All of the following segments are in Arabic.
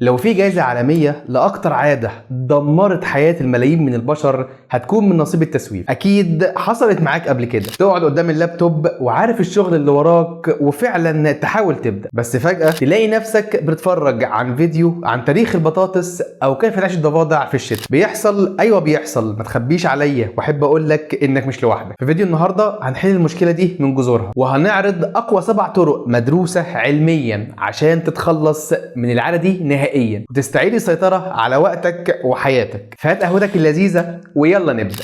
لو في جائزة عالمية لأكتر عادة دمرت حياة الملايين من البشر هتكون من نصيب التسويف. أكيد حصلت معاك قبل كده، تقعد قدام اللابتوب وعارف الشغل اللي وراك وفعلا تحاول تبدأ، بس فجأة تلاقي نفسك بتتفرج عن فيديو عن تاريخ البطاطس أو كيف تعيش الضفادع في الشتاء. بيحصل، أيوة بيحصل، ما تخبيش عليا، وأحب أقول لك إنك مش لوحدك. في فيديو النهاردة هنحل المشكلة دي من جذورها، وهنعرض أقوى 7 طرق مدروسة علميا عشان تتخلص من العادة دي نهائيا وتستعيد السيطرة على وقتك وحياتك. فهات قهوتك اللذيذة ويلا نبدأ.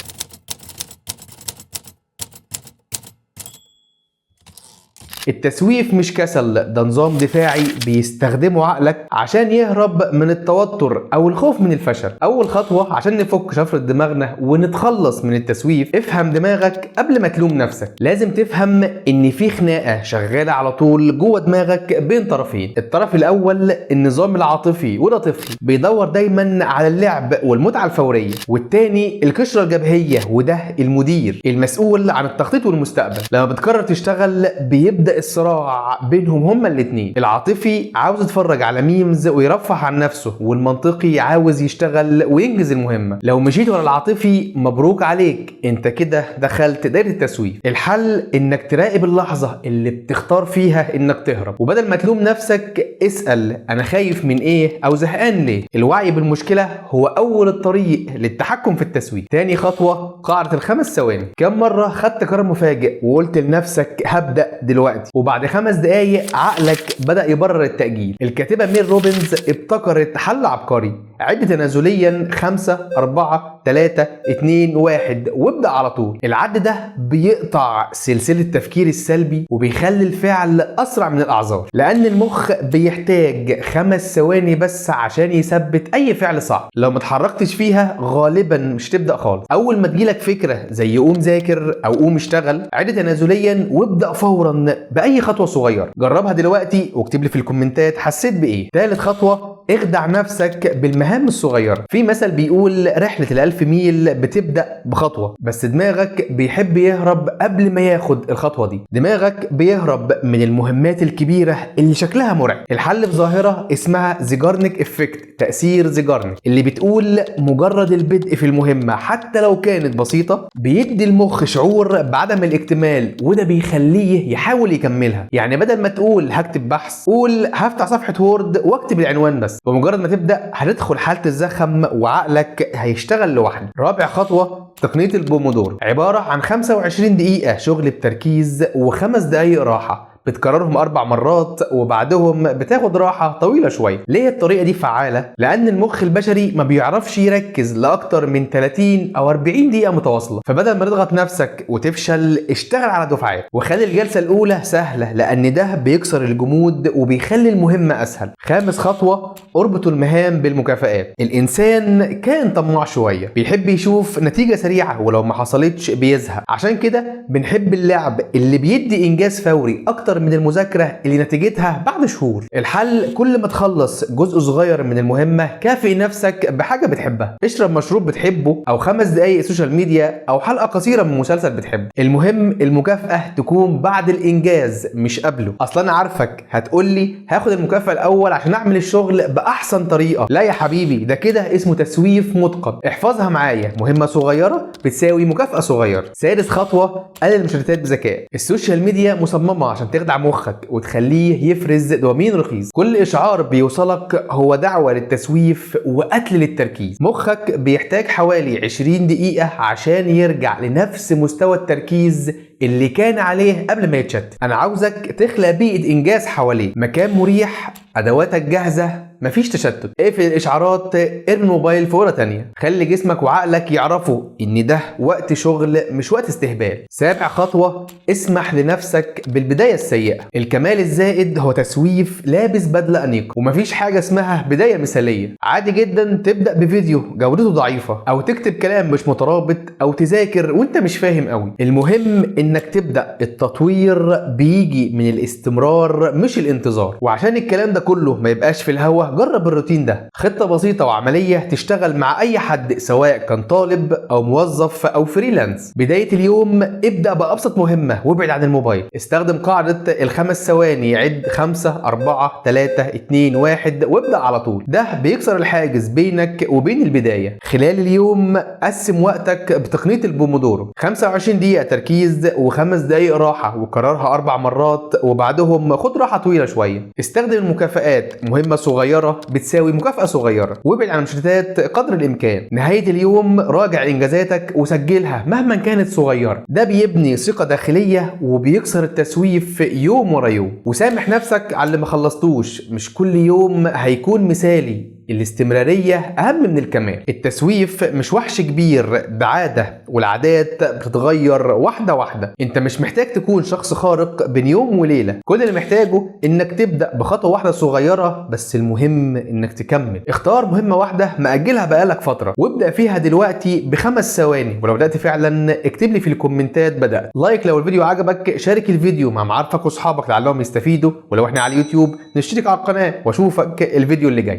التسويف مش كسل، ده نظام دفاعي بيستخدمه عقلك عشان يهرب من التوتر او الخوف من الفشل. اول خطوة عشان نفك شفرة دماغنا ونتخلص من التسويف، افهم دماغك قبل ما تلوم نفسك. لازم تفهم ان في خناقة شغالة على طول جوه دماغك بين طرفين. الطرف الاول النظام العاطفي، وده طفل بيدور دايما على اللعب والمتعة الفورية، والتاني القشرة الجبهية، وده المدير المسؤول عن التخطيط والمستقبل. لما بتقرر تشتغل بيبدأ الصراع بينهم هما الاتنين. العاطفي عاوز يتفرج على ميمز ويرفه عن نفسه، والمنطقي عاوز يشتغل وينجز المهمة. لو مشيت ورا العاطفي مبروك عليك، انت كده دخلت دايرة التسويف. الحل انك تراقب اللحظة اللي بتختار فيها انك تهرب، وبدل ما تلوم نفسك اسأل انا خايف من ايه او زهقان ليه. الوعي بالمشكلة هو اول الطريق للتحكم في التسويف. تاني خطوة قاعدة ال5 ثواني. كم مرة خدت قرار مفاجئ وقلت لنفسك هبدأ دلوقتي، وبعد 5 دقايق عقلك بدأ يبرر التأجيل؟ الكاتبة ميل روبنز ابتكرت حل عبقري. عد تنازليا 5 4 3 2 1 وابدأ على طول. العد ده بيقطع سلسلة التفكير السلبي وبيخلي الفعل أسرع من الأعذار، لأن المخ بيحتاج 5 ثواني بس عشان يثبت أي فعل صعب. لو متحركتش فيها غالبا مش تبدأ خالص. أول ما تجيلك فكرة زي قوم ذاكر أو قوم اشتغل، عد تنازليا وابدأ فورا بأي خطوة صغيرة. جربها دلوقتي واكتب لي في الكومنتات حسيت بإيه. ثالث خطوة اخدع نفسك بالمهام الصغيرة. في مثل بيقول رحلة ال1000 ميل بتبدأ بخطوة، بس دماغك بيحب يهرب قبل ما ياخد الخطوة دي. دماغك بيهرب من المهمات الكبيرة اللي شكلها مرعب. الحل في ظاهرة اسمها زيجارنيك افكت، تأثير زيجارنيك، اللي بتقول مجرد البدء في المهمة حتى لو كانت بسيطة بيدي المخ شعور بعدم الاكتمال، وده بيخليه يحاول يكملها. يعني بدل ما تقول هكتب بحث، قول هفتح صفحة وورد واكتب العنوان بس. بمجرد ما تبدأ هتدخل حالة الزخم وعقلك هيشتغل لوحده. رابع خطوة تقنية البومودور، عبارة عن 25 دقيقة شغل بتركيز و5 دقايق راحة، بتكررهم 4 مرات وبعدهم بتاخد راحة طويلة شوية. ليه الطريقة دي فعالة؟ لأن المخ البشري ما بيعرفش يركز لأكتر من 30 أو 40 دقيقة متواصلة. فبدل ما تضغط نفسك وتفشل، اشتغل على دفعات وخلي الجلسة الأولى سهلة، لأن ده بيكسر الجمود وبيخلي المهمة أسهل. خامس خطوة اربطوا المهام بالمكافآت. الإنسان كائن طماع شوية، بيحب يشوف نتيجة سريعة، ولو ما حصلتش بيزهق. عشان كده بنحب اللعب اللي بيدي إنجاز فوري أكتر من المذاكرة اللي نتيجتها بعد شهور. الحل كل ما تخلص جزء صغير من المهمة كافئ نفسك بحاجة بتحبها. اشرب مشروب بتحبه، أو 5 دقايق سوشيال ميديا، أو حلقة قصيرة من مسلسل بتحبه. المهم المكافأة تكون بعد الإنجاز مش قبله. أصلا أنا عارفك هتقولي هاخد المكافأة الأول عشان أعمل الشغل بأحسن طريقة. لا يا حبيبي، ده كده اسمه تسويف متقن. احفظها معايا، مهمة صغيرة بتساوي مكافأة صغيرة. سادس خطوة قلل المشتتات بذكاء. السوشيال ميديا مصممة عشان تخدع مخك وتخليه يفرز دوبامين رخيص. كل إشعار بيوصلك هو دعوة للتسويف وقتل للتركيز. مخك بيحتاج حوالي 20 دقيقة عشان يرجع لنفس مستوى التركيز اللي كان عليه قبل ما يتشتت. أنا عاوزك تخلق بيئة إنجاز حواليه، مكان مريح، أدواتك جاهزة، مفيش تشتت. اقفل الاشعارات، ارمي الموبايل في ورقه تانية. خلي جسمك وعقلك يعرفوا ان ده وقت شغل مش وقت استهبال. سابع خطوه اسمح لنفسك بالبدايه السيئه. الكمال الزائد هو تسويف لابس بدله انيقه، ومفيش حاجه اسمها بدايه مثاليه. عادي جدا تبدا بفيديو جودته ضعيفه، او تكتب كلام مش مترابط، او تذاكر وانت مش فاهم قوي. المهم انك تبدا. التطوير بيجي من الاستمرار مش الانتظار. وعشان الكلام ده كله ما يبقاش في الهوا، يلا جرب الروتين ده. خطة بسيطة وعملية تشتغل مع أي حد سواء كان طالب أو موظف أو فريلانس. بداية اليوم ابدأ بأبسط مهمة وابعد عن الموبايل. استخدم قاعدة الخمس ثواني، عد 5 4 3 2 1 وابدأ على طول. ده بيكسر الحاجز بينك وبين البداية. خلال اليوم قسم وقتك بتقنية البومودورو، 25 دقيقة تركيز و5 دقايق راحة، وكررها 4 مرات وبعدهم خد راحة طويلة شوية. استخدم المكافآت، مهمة صغيرة بتساوي مكافأة صغيرة، وابعد عن المشتتات قدر الإمكان. نهاية اليوم راجع إنجازاتك وسجلها مهما كانت صغيرة. ده بيبني ثقة داخلية وبيكسر التسويف يوم ورا يوم. وسامح نفسك على اللي ما خلصتوش، مش كل يوم هيكون مثالي. الاستمرارية أهم من الكمال. التسويف مش وحش كبير، ده عادة، والعادات بتتغير واحدة واحدة. انت مش محتاج تكون شخص خارق بين يوم وليلة، كل اللي محتاجه انك تبدأ بخطوة واحدة صغيرة، بس المهم انك تكمل. اختار مهمة واحدة مأجلها بقالك فترة وابدأ فيها دلوقتي ب5 ثواني، ولو بدأت فعلا اكتب لي في الكومنتات بدأت. لايك لو الفيديو عجبك، شارك الفيديو مع معارفك واصحابك لعلهم يستفيدوا، ولو احنا على اليوتيوب نشترك على القناة، واشوفك الفيديو اللي جاي.